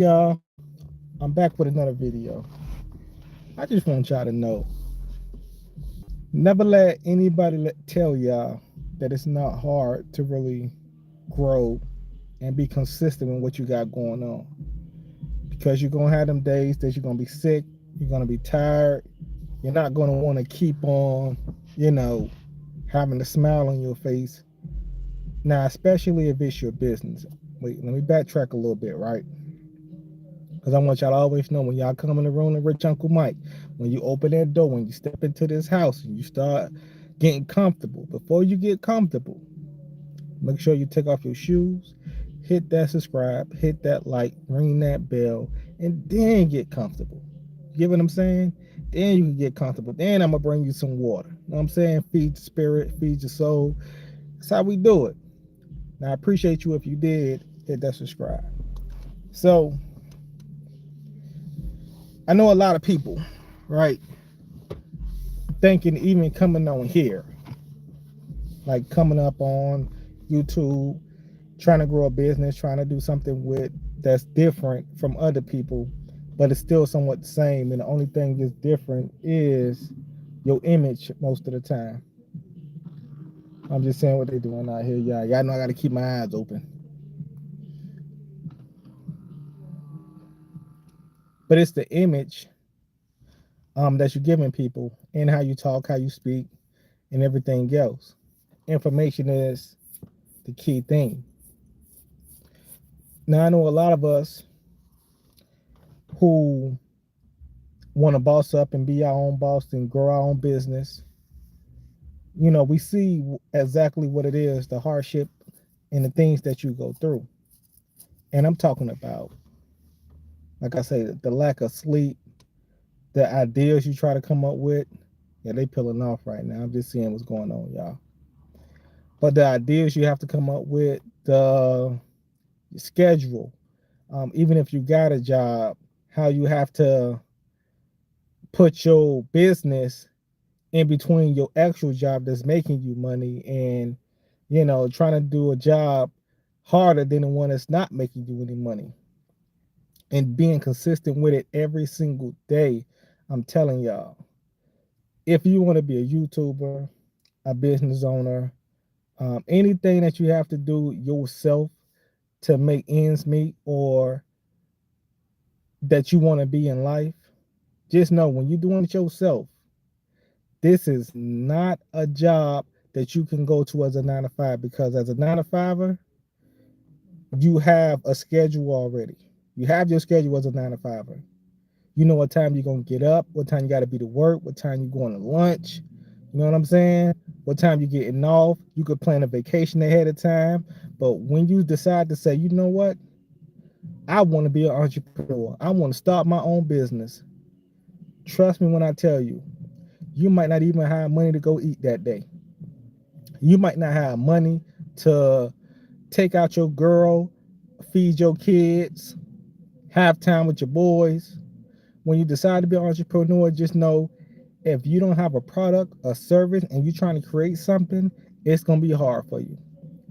Y'all, I'm back with another video. I just want y'all to know, never let anybody tell y'all that it's not hard to really grow and be consistent with what you got going on. Because you're going to have them days that you're going to be sick, you're going to be tired, you're not going to want to keep on, you know, having a smile on your face. Now, especially if it's your business. Wait, let me backtrack a little bit, right? Because I want y'all to always know when y'all come in the room to Richunclemike, when you open that door, when you step into this house and you start getting comfortable, before you get comfortable, make sure you take off your shoes, hit that subscribe, hit that like, ring that bell, and then get comfortable. You get what I'm saying? Then you can get comfortable. Then I'm going to bring you some water. You know what I'm saying? Feed the spirit, feed your soul. That's how we do it. Now, I appreciate you if you did hit that subscribe. So, I know a lot of people, right, thinking even coming on here, like coming up on YouTube, trying to grow a business, trying to do something with that's different from other people, but it's still somewhat the same. And the only thing that's different is your image most of the time. I'm just saying what they're doing out here, y'all. Y'all know I got to keep my eyes open. But it's the image that you're giving people and how you talk, how you speak, and everything else. Information is the key thing. Now, I know a lot of us who want to boss up and be our own boss and grow our own business. You know, we see exactly what it is, the hardship and the things that you go through. And I'm talking about, like I say, the lack of sleep, the ideas you try to come up with. Yeah, they peeling off right now. I'm just seeing what's going on, y'all. But the ideas you have to come up with, the schedule, even if you got a job, how you have to put your business in between your actual job that's making you money and, you know, trying to do a job harder than the one that's not making you any money and being consistent with it every single day. I'm telling y'all, if you want to be a YouTuber, a business owner, anything that you have to do yourself to make ends meet or that you want to be in life, just know when you're doing it yourself, this is not a job that you can go to as a 9 to 5, because as a 9 to 5er, you have a schedule already. You have your schedule as a 9 to 5er. You know what time you're gonna get up, what time you gotta be to work, what time you're going to lunch. You know what I'm saying? What time you're getting off. You could plan a vacation ahead of time. But when you decide to say, you know what, I want to be an entrepreneur, I want to start my own business. Trust me when I tell you, you might not even have money to go eat that day. You might not have money to take out your girl, feed your kids, have time with your boys. When you decide to be an entrepreneur, just know if you don't have a product, a service, and you're trying to create something, it's going to be hard for you.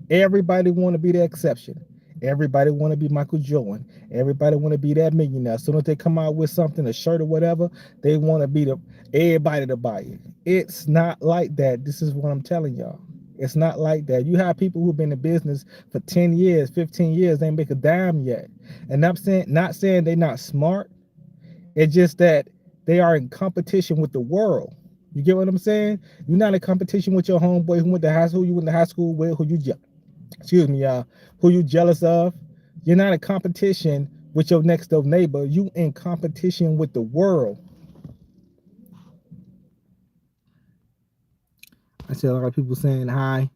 Everybody want to be the exception. Everybody want to be Michael Jordan. Everybody want to be that millionaire. As soon as they come out with something, a shirt or whatever, they want to be the everybody to buy it. It's not like that. This is what I'm telling y'all. It's not like that. You have people who've been in business for 10 years, 15 years, they ain't make a dime yet. And I'm saying, not saying they're not smart. It's just that they are in competition with the world. You get what I'm saying? You're not in competition with your homeboy who went to high school, you went to high school with, who you excuse me, y'all, who you jealous of. You're not in competition with your next door neighbor. You in competition with the world. I see a lot of people saying hi.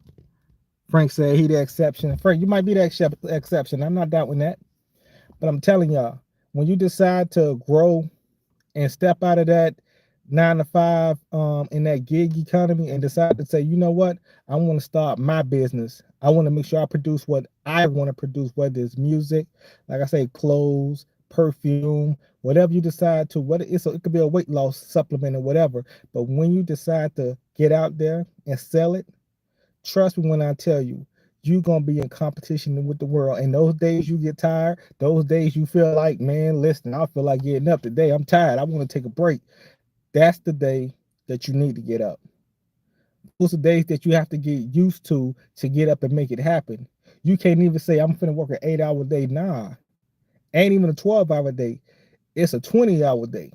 Frank said he the exception. Frank, you might be the exception. I'm not doubting that. But I'm telling y'all, when you decide to grow and step out of that 9 to 5 in that gig economy and decide to say, you know what, I want to start my business. I want to make sure I produce what I want to produce, whether it's music, like I say, clothes, perfume, whatever you decide to, whether it could be a weight loss supplement or whatever. But when you decide to get out there and sell it, trust me when I tell you, you're gonna be in competition with the world. And those days you get tired, those days you feel like, man, listen, I feel like getting up today. I'm tired. I want to take a break. That's the day that you need to get up. Those are days that you have to get used to get up and make it happen. You can't even say I'm finna work an 8 hour day. Nah, ain't even a 12 hour day. It's a 20 hour day.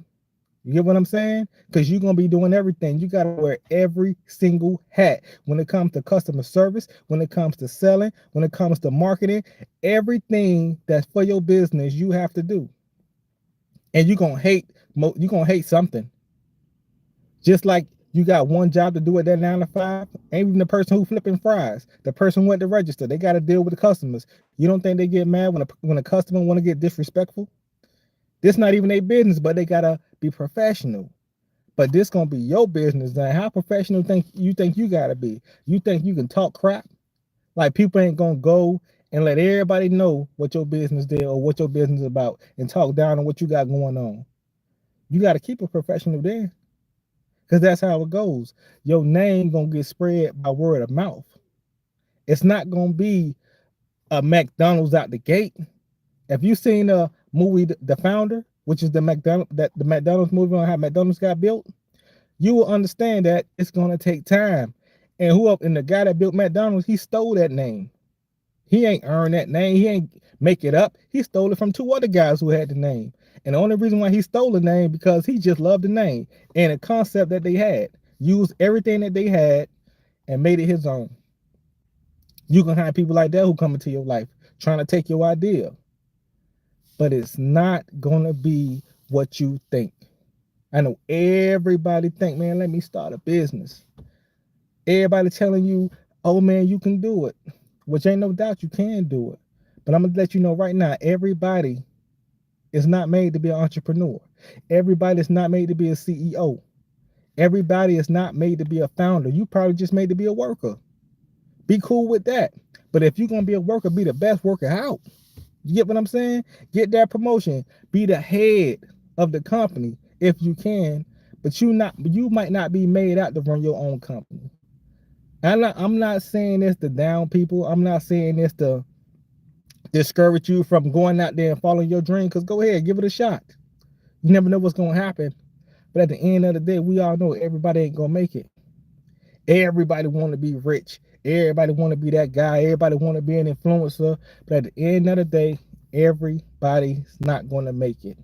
You get what I'm saying? Because you're gonna be doing everything. You gotta wear every single hat when it comes to customer service, when it comes to selling, when it comes to marketing, everything that's for your business, you have to do. And you're gonna hate something. Just like you got one job to do at that 9 to 5, ain't even the person who flipping fries, the person who went to register, they got to deal with the customers. You don't think they get mad when a customer want to get disrespectful? This not even their business, but they gotta be professional. But this gonna be your business now. How professional think you gotta be? You think you can talk crap? Like people ain't gonna go and let everybody know what your business did or what your business is about and talk down on what you got going on. You gotta keep it professional then. Because that's how it goes. Your name gonna get spread by word of mouth. It's not gonna be a McDonald's out the gate. If you seen a movie, The Founder, which is the McDonald's movie on how McDonald's got built, you will understand that it's gonna take time. And the guy that built McDonald's, he stole that name. He ain't earned that name. He ain't make it up. He stole it from two other guys who had the name. And the only reason why he stole the name because he just loved the name and the concept that they had. Used everything that they had and made it his own. You can have people like that who come into your life trying to take your idea. But it's not gonna be what you think. I know everybody think, man, let me start a business. Everybody telling you, oh man, you can do it, which ain't no doubt you can do it. But I'm gonna let you know right now, everybody is not made to be an entrepreneur. Everybody is not made to be a CEO. Everybody is not made to be a founder. You probably just made to be a worker. Be cool with that. But if you're gonna be a worker, be the best worker out. You get what I'm saying? Get that promotion. Be the head of the company if you can, but you might not be made out to run your own company. I'm not saying this to down people. I'm not saying this to discourage you from going out there and following your dream, because go ahead, give it a shot. You never know what's gonna happen. But at the end of the day, we all know everybody ain't gonna make it. Everybody want to be rich. Everybody want to be that guy. Everybody want to be an influencer. But at the end of the day, everybody's not going to make it.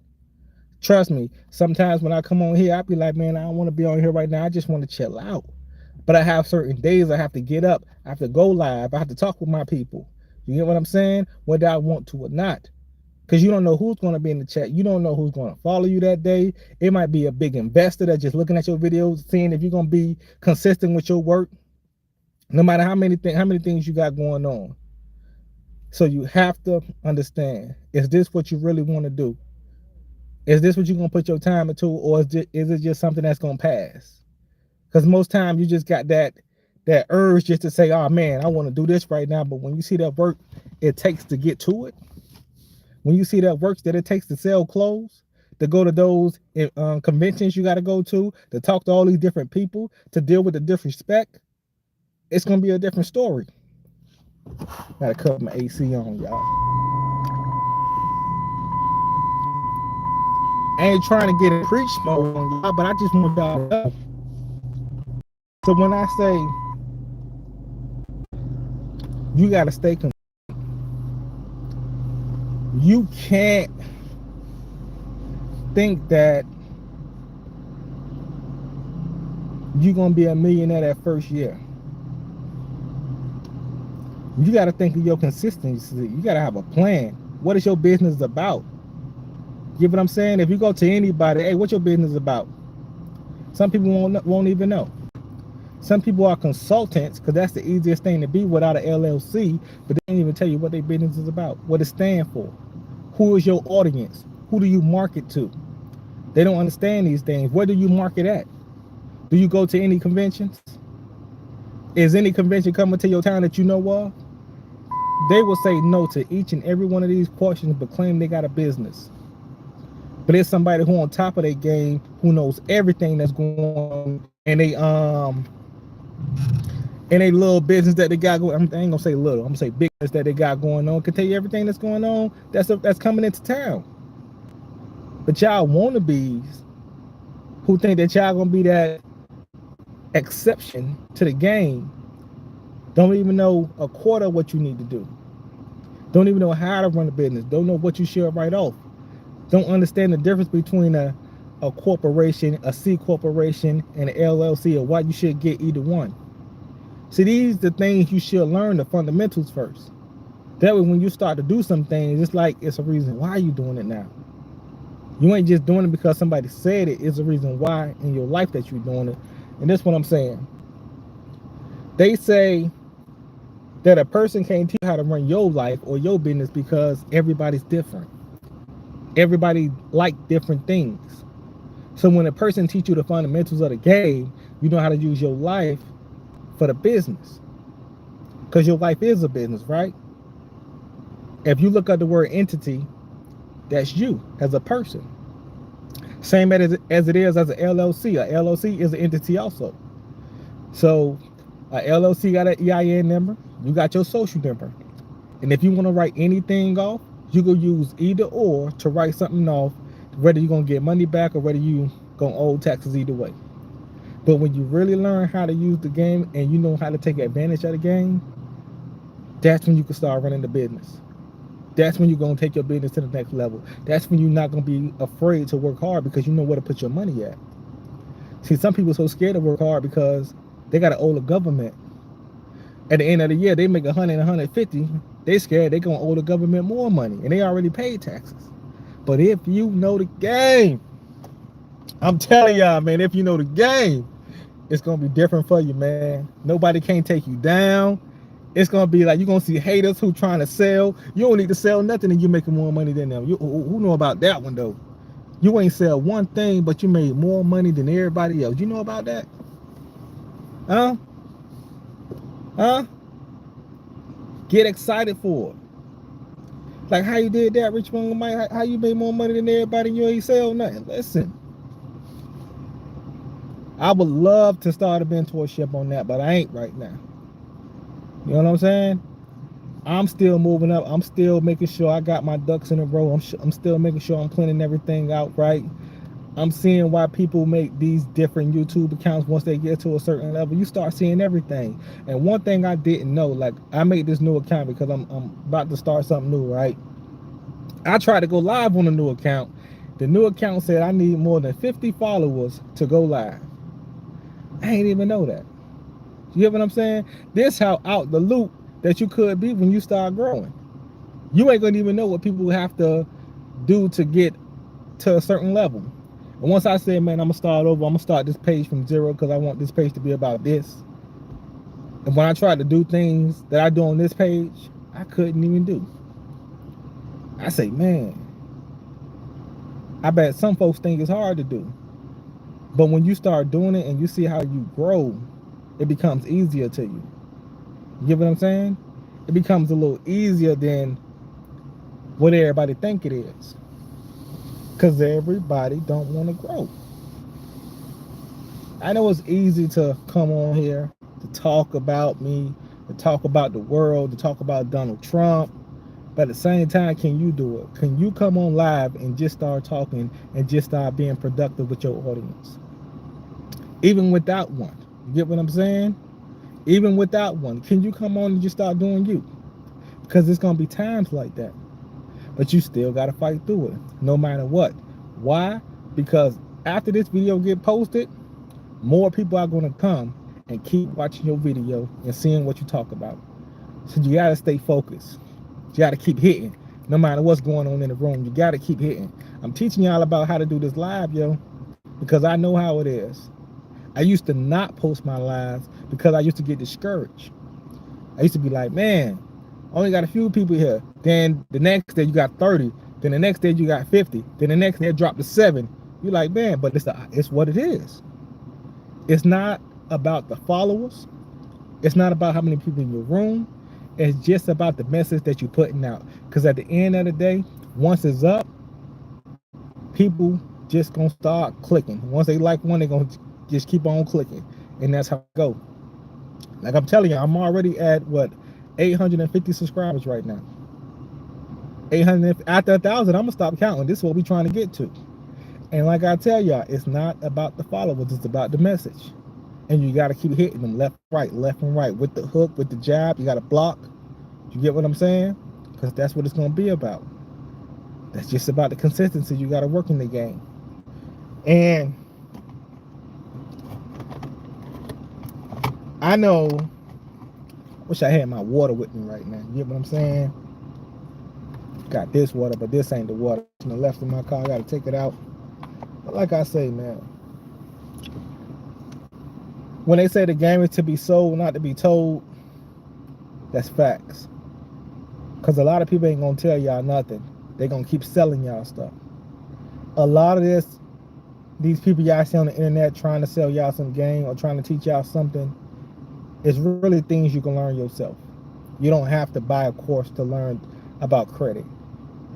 Trust me, sometimes when I come on here, I be like, man, I don't want to be on here right now. I just want to chill out. But I have certain days I have to get up. I have to go live. I have to talk with my people. You get what I'm saying? Whether I want to or not. Because you don't know who's going to be in the chat. You don't know who's going to follow you that day. It might be a big investor that's just looking at your videos, seeing if you're going to be consistent with your work, no matter how many things you got going on. So you have to understand, is this what you really want to do? Is this what you're going to put your time into, or is it just something that's going to pass? Because most times you just got that urge just to say, oh man, I want to do this right now. But when you see that work it takes to get to it, when you see that work that it takes to sell clothes, to go to those conventions you got to go to talk to all these different people, to deal with the disrespect, it's going to be a different story. Gotta cut my AC on, y'all. I ain't trying to get in preach mode on y'all, but I just want y'all to know. So when I say you gotta stay you can't think that you're gonna be a millionaire that first year. You gotta think of your consistency. You gotta have a plan. What is your business about? You get what I'm saying? If you go to anybody, hey, what's your business about? Some people won't even know. Some people are consultants because that's the easiest thing to be without an LLC, but they didn't even tell you what their business is about, what it stands for. Who is your audience? Who do you market to? They don't understand these things. Where do you market at? Do you go to any conventions? Is any convention coming to your town that you know of? They will say no to each and every one of these questions, but claim they got a business. But it's somebody who on top of their game, who knows everything that's going on, and And a little business that they got going. I ain't gonna say little. I'm gonna say big business that they got going on. Can tell you everything that's going on. That's coming into town. But y'all wannabes who think that y'all gonna be that exception to the game don't even know a quarter of what you need to do. Don't even know how to run a business. Don't know what you should write off. Don't understand the difference between a corporation, a C corporation, and an LLC, or why you should get either one. See, these are the things you should learn, the fundamentals first. That way, when you start to do some things, it's like it's a reason why you're doing it now. You ain't just doing it because somebody said it. It's a reason why in your life that you're doing it. And that's what I'm saying. They say that a person can't teach you how to run your life or your business because everybody's different. Everybody like different things. So when a person teach you the fundamentals of the game, you know how to use your life for the business. Because your life is a business, right? If you look at the word entity, that's you as a person. Same as it is as an LLC. A LLC is an entity also. So a LLC got an EIN number. You got your social number. And if you want to write anything off, you go use either or to write something off, whether you're going to get money back or whether you going to owe taxes either way. But when you really learn how to use the game and you know how to take advantage of the game, that's when you can start running the business. That's when you're going to take your business to the next level. That's when you're not going to be afraid to work hard because you know where to put your money at. See, some people are so scared to work hard because they got to owe the government. At the end of the year, they make 100, 150. They scared they going to owe the government more money, and they already paid taxes. But if you know the game, I'm telling y'all, man, if you know the game, it's going to be different for you, man. Nobody can't take you down. It's going to be like you're going to see haters who trying to sell. You don't need to sell nothing and you're making more money than them. Who know about that one, though? You ain't sell one thing, but you made more money than everybody else. You know about that? Huh? Huh? Get excited for it. Like how you did that, Richunclemike, how you made more money than everybody and you ain't sell nothing. Listen, I would love to start a mentorship on that, but I ain't right now. You know what I'm saying? I'm still moving up. I'm still making sure I got my ducks in a row. I'm still making sure I'm planning everything out right. I'm seeing why people make these different YouTube accounts once they get to a certain level. You start seeing everything. And one thing I didn't know, like I made this new account because I'm about to start something new, right? I tried to go live on a new account. The new account said I need more than 50 followers to go live. I ain't even know that. You get what I'm saying? This how out the loop that you could be when you start growing. You ain't gonna even know what people have to do to get to a certain level. And once I said, man, I'm gonna start over, I'm gonna start this page from zero because I want this page to be about this. And when I tried to do things that I do on this page, I couldn't even do. I say, man, I bet some folks think it's hard to do. But when you start doing it and you see how you grow, it becomes easier to you. You get what I'm saying? It becomes a little easier than what everybody think it is. Because everybody don't want to grow. I know it's easy to come on here to talk about me, to talk about the world, to talk about Donald Trump. But at the same time, can you do it? Can you come on live and just start talking and just start being productive with your audience? Even without one. You get what I'm saying? Even without one. Can you come on and just start doing you? Because there's going to be times like that. But you still got to fight through it, no matter what. Why? Because after this video get posted, more people are going to come and keep watching your video and seeing what you talk about. So you got to stay focused. You got to keep hitting. No matter what's going on in the room, you got to keep hitting. I'm teaching y'all about how to do this live, yo, because I know how it is. I used to not post my lives because I used to get discouraged. I used to be like, man, I only got a few people here. Then the next day you got 30. Then the next day you got 50. Then the next day it dropped to 7. You're like, man, but it's what it is. It's not about the followers. It's not about how many people in your room. It's just about the message that you're putting out. Because at the end of the day, once it's up, people just gonna start clicking. Once they like one, they're gonna just keep on clicking. And that's how it goes. Like I'm telling you, I'm already at what 850 subscribers right now. 800 after 1,000, I'm gonna stop counting. This is what we're trying to get to. And like I tell y'all, it's not about the followers, it's about the message. And you got to keep hitting them left and right with the hook, with the jab. You got to block. You get what I'm saying? Because that's what it's going to be about. That's just about the consistency you got to work in the game. And I know, wish I had my water with me right now. You get what I'm saying? Got this water, but this ain't the water. It's the left in my car. I got to take it out. But like I say, man, when they say the game is to be sold, not to be told, that's facts. Because a lot of people ain't going to tell y'all nothing. They're going to keep selling y'all stuff. A lot of these people y'all see on the internet trying to sell y'all some game or trying to teach y'all something, it's really things you can learn yourself. You don't have to buy a course to learn about credit.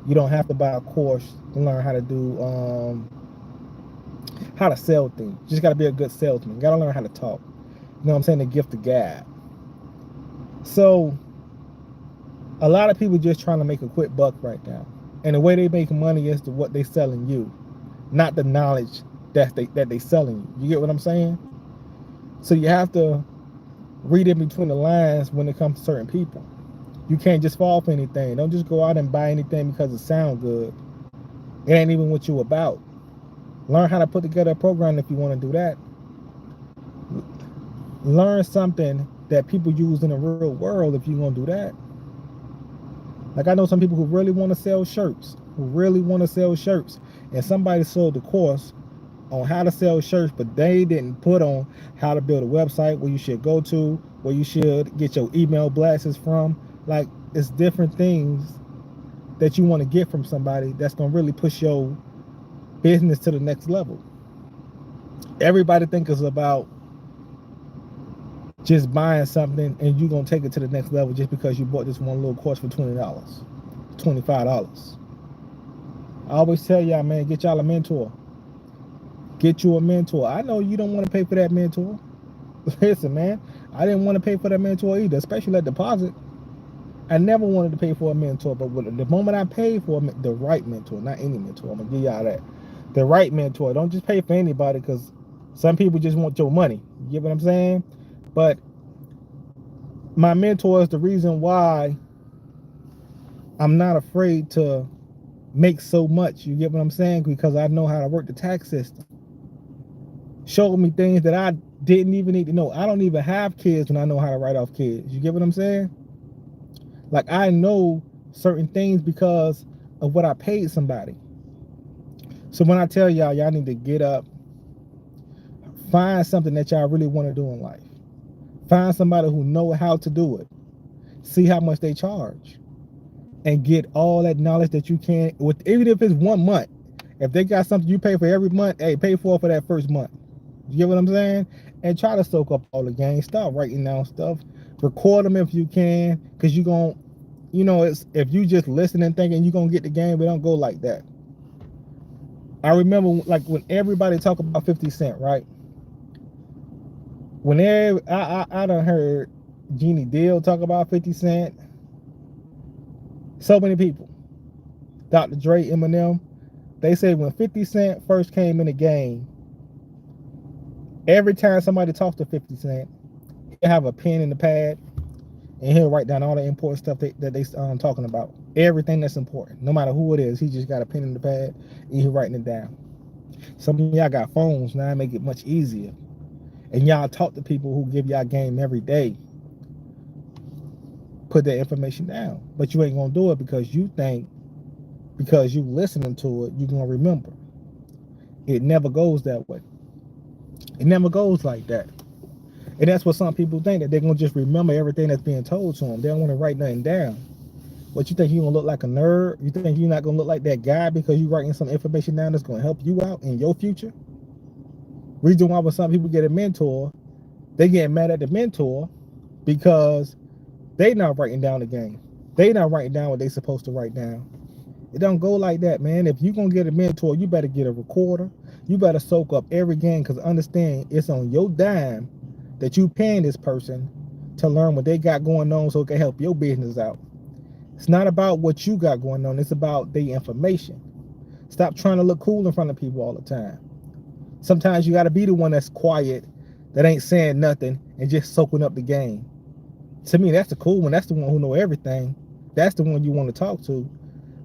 You don't have to buy a course to learn how to do how to sell things. You just got to be a good salesman. You got to learn how to talk. You know what I'm saying? The gift of gab. So a lot of people just trying to make a quick buck right now. And the way they make money is to what they selling you, not the knowledge that they selling you. You get what I'm saying? So you have to read in between the lines when it comes to certain people. You can't just fall for anything. Don't just go out and buy anything because it sounds good. It ain't even what you about. Learn how to put together a program if you want to do that. Learn something that people use in the real world if you're going to do that. Like I know some people who really want to sell shirts, and somebody sold the course on how to sell shirts, but they didn't put on how to build a website, where you should go to, where you should get your email blasts from. Like, it's different things that you want to get from somebody that's going to really push your business to the next level. Everybody thinks it's about just buying something and you're going to take it to the next level just because you bought this one little course for $20, $25. I always tell y'all, man, get y'all a mentor. Get you a mentor. I know you don't want to pay for that mentor. Listen, man, I didn't want to pay for that mentor either, especially that deposit. I never wanted to pay for a mentor, but the moment I paid for the right mentor, not any mentor, I'm going to give y'all that. The right mentor. Don't just pay for anybody, because some people just want your money. You get what I'm saying? But my mentor is the reason why I'm not afraid to make so much. You get what I'm saying? Because I know how to work the tax system. Showed me things that I didn't even need to know. I don't even have kids when I know how to write off kids. You get what I'm saying? Like, I know certain things because of what I paid somebody. So when I tell y'all need to get up, find something that y'all really want to do in life. Find somebody who know how to do it. See how much they charge. And get all that knowledge that you can, with, even if it's 1 month. If they got something you pay for every month, hey, pay for it for that first month. You get what I'm saying? And try to soak up all the game. Start writing down stuff. Record them if you can, because you're going to, you know, it's, if you just listen and thinking you're going to get the game, it don't go like that. I remember, like, when everybody talk about 50 Cent, right? Whenever I done heard Jeannie Deal talk about 50 Cent. So many people. Dr. Dre, Eminem. They say when 50 Cent first came in the game, every time somebody talks to 50 Cent, he'll have a pen and a pad, and he'll write down all the important stuff that they talking about. Everything that's important. No matter who it is, he just got a pen and a pad, and he's writing it down. Some of y'all got phones now, make it much easier. And y'all talk to people who give y'all game every day. Put that information down. But you ain't going to do it because you think, because you listening to it, you're going to remember. It never goes that way. It never goes like that. And that's what some people think, that they're going to just remember everything that's being told to them. They don't want to write nothing down. What, you think you're going to look like a nerd? You think you're not going to look like that guy because you're writing some information down that's going to help you out in your future? Reason why when some people get a mentor, they get mad at the mentor because they not writing down the game. They not writing down what they supposed to write down. It don't go like that, man. If you're going to get a mentor, you better get a recorder. You better soak up every game, because understand it's on your dime that you paying this person to learn what they got going on so it can help your business out. It's not about what you got going on, it's about the information. Stop trying to look cool in front of people all the time. Sometimes you got to be the one that's quiet, that ain't saying nothing and just soaking up the game. To me, that's the cool one. That's the one who know everything. That's the one you want to talk to.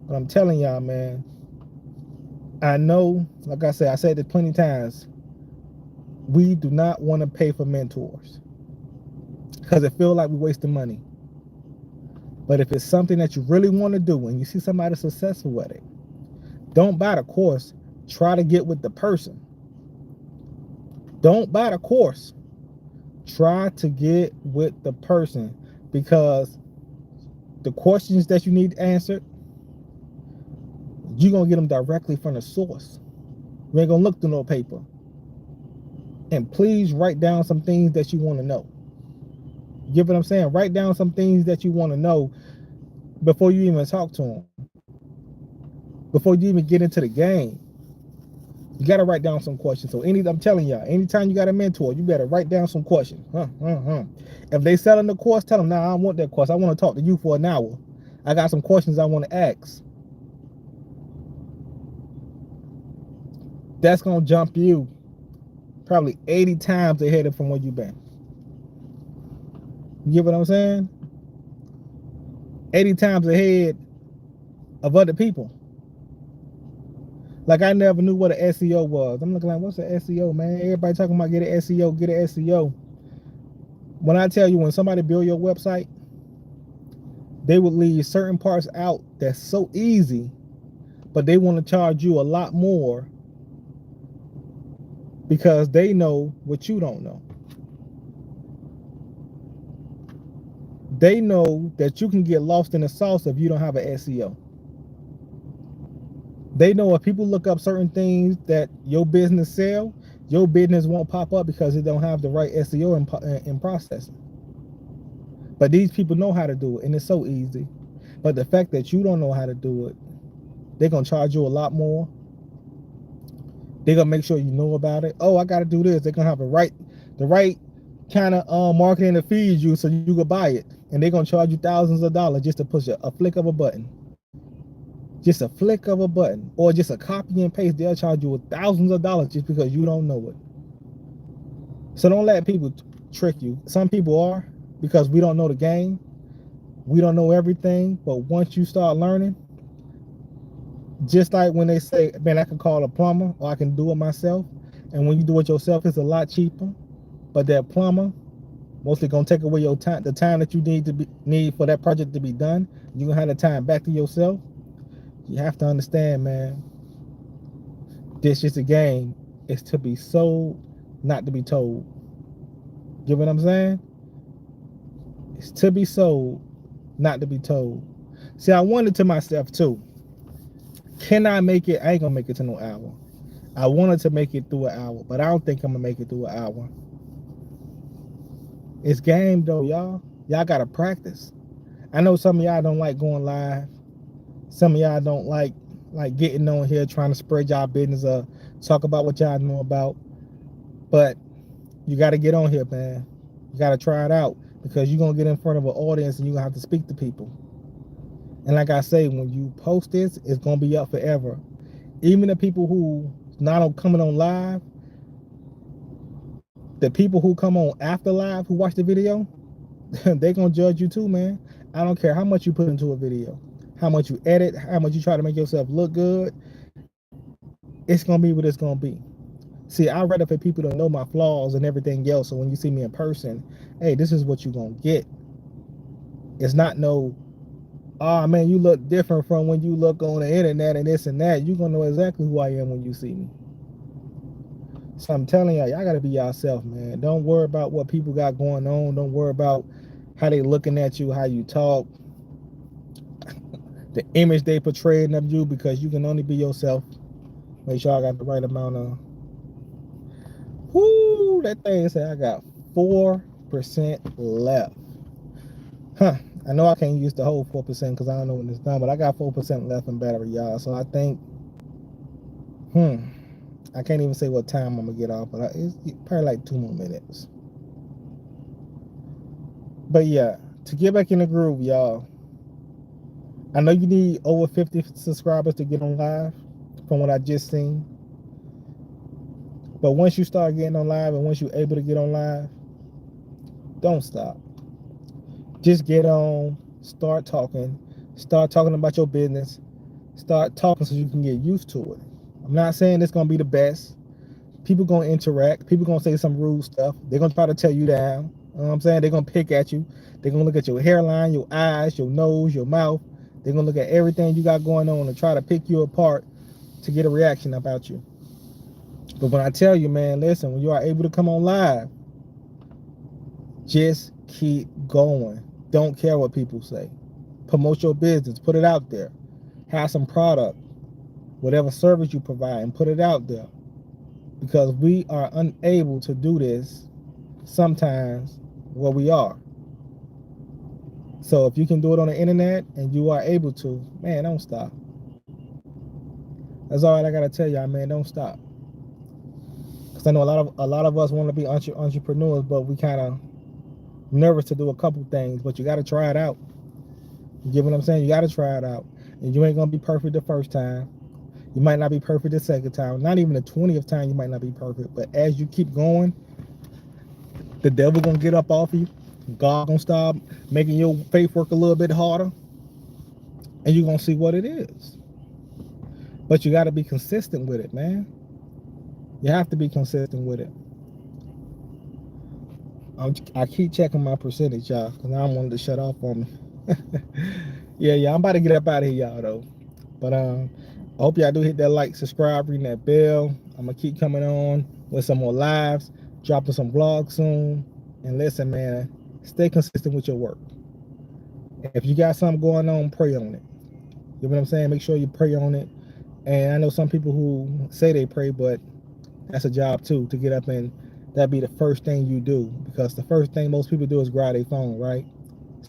But I'm telling y'all, man, I know, like I said this plenty of times, we do not want to pay for mentors because it feels like we're wasting money. But if it's something that you really want to do and you see somebody successful at it, don't buy the course. Try to get with the person. Don't buy the course. Try to get with the person, because the questions that you need answered, you're going to get them directly from the source. You ain't going to look through no paper. And please write down some things that you want to know. You get what I'm saying? Write down some things that you want to know before you even talk to them. Before you even get into the game. You got to write down some questions. So I'm telling y'all, anytime you got a mentor, you better write down some questions. If they selling the course, tell them, nah, I don't want that course. I want to talk to you for an hour. I got some questions I want to ask. That's going to jump you probably 80 times ahead from where you've been. You get what I'm saying? 80 times ahead of other people. Like, I never knew what an SEO was. I'm looking like, what's an SEO, man? Everybody talking about get an SEO, get an SEO. When I tell you, when somebody build your website, they would leave certain parts out that's so easy, but they want to charge you a lot more because they know what you don't know. They know that you can get lost in the sauce if you don't have an SEO. They know if people look up certain things that your business sell, your business won't pop up because it don't have the right SEO in processing. But these people know how to do it, and it's so easy. But the fact that you don't know how to do it, they're going to charge you a lot more. They're going to make sure you know about it. Oh, I got to do this. They're going to have the right kind of marketing to feed you so you can buy it. And they're going to charge you thousands of dollars just to push a flick of a button. Just a flick of a button. Or just a copy and paste. They'll charge you with thousands of dollars just because you don't know it. So don't let people trick you. Some people are, because we don't know the game. We don't know everything. But once you start learning, just like when they say, man, I can call a plumber or I can do it myself. And when you do it yourself, it's a lot cheaper. But that plumber mostly gonna take away your time, the time that you need for that project to be done. You're gonna have the time back to yourself. You have to understand, man, this is a game. It's to be sold, not to be told. Get what I'm saying? It's to be sold, not to be told. See, I wondered to myself too, can I make it? I ain't gonna make it to no hour. I wanted to make it through an hour, but I don't think I'm gonna make it through an hour. It's game though, y'all. Y'all gotta practice. I know some of y'all don't like going live. Some of y'all don't like getting on here trying to spread y'all business or talk about what y'all know about. But you gotta get on here, man. You gotta try it out, because you're gonna get in front of an audience and you're gonna have to speak to people. And like I say, when you post this, it's gonna be up forever. Even the people who not coming on live, the people who come on after live who watch the video, they gonna judge you too, man. I don't care how much you put into a video, how much you edit, how much you try to make yourself look good. It's gonna be what it's gonna be. See, I rather for people to know my flaws and everything else, so when you see me in person, hey, this is what you're gonna get. It's not no, oh man, you look different from when you look on the internet and this and that. You're gonna know exactly who I am when you see me. So I'm telling y'all gotta be yourself, man. Don't worry about what people got going on. Don't worry about how they looking at you, how you talk, the image they portraying of you, because you can only be yourself. Make sure I got the right amount of, whoo, that thing said I got 4% left. I know I can't use the whole 4% because I don't know when it's done, but I got 4% left in battery, y'all. So I think, I can't even say what time I'm gonna get off, but it's probably like 2 more minutes. But yeah, to get back in the groove, y'all, I know you need over 50 subscribers to get on live from what I just seen. But once you start getting on live and once you're able to get on live, don't stop. Just get on, start talking about your business, start talking so you can get used to it. I'm not saying it's gonna be the best. People gonna interact, people gonna say some rude stuff, they're gonna try to tear you down. You know what I'm saying? They're gonna pick at you, they're gonna look at your hairline, your eyes, your nose, your mouth. They're gonna look at everything you got going on and try to pick you apart to get a reaction about you. But when I tell you, man, listen, when you are able to come on live, just keep going. Don't care what people say. Promote your business, put it out there. Have some product, whatever service you provide, and put it out there. Because we are unable to do this sometimes where we are. So if you can do it on the internet and you are able to, man, don't stop. That's all I gotta tell y'all, man. Don't stop. Because I know a lot of us want to be entrepreneurs, but we kind of nervous to do a couple things. But you got to try it out. You get what I'm saying? You got to try it out, and you ain't gonna be perfect the first time. You might not be perfect the second time. Not even the 20th time you might not be perfect. But as you keep going, the devil gonna get up off of you. God gonna start making your faith work a little bit harder, and you're gonna see what it is. But you got to be consistent with it, man. You have to be consistent with it. I keep checking my percentage, y'all, because I don't want it to shut off on me. Yeah, I'm about to get up out of here, y'all, though. But I hope y'all do hit that like, subscribe, ring that bell. I'm gonna keep coming on with some more lives, dropping some vlogs soon. And listen, man, stay consistent with your work. If you got something going on, pray on it. You know what I'm saying? Make sure you pray on it. And I know some people who say they pray, but that's a job too, to get up and that be the first thing you do. Because the first thing most people do is grab their phone, right?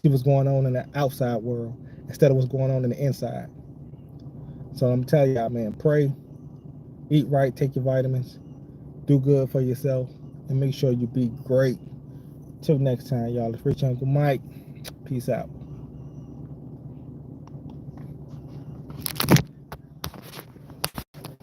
See what's going on in the outside world instead of what's going on in the inside. So I'm telling y'all, man, pray, eat right, take your vitamins, do good for yourself, and make sure you be great. Till next time, y'all. It's Richunclemike. Peace out.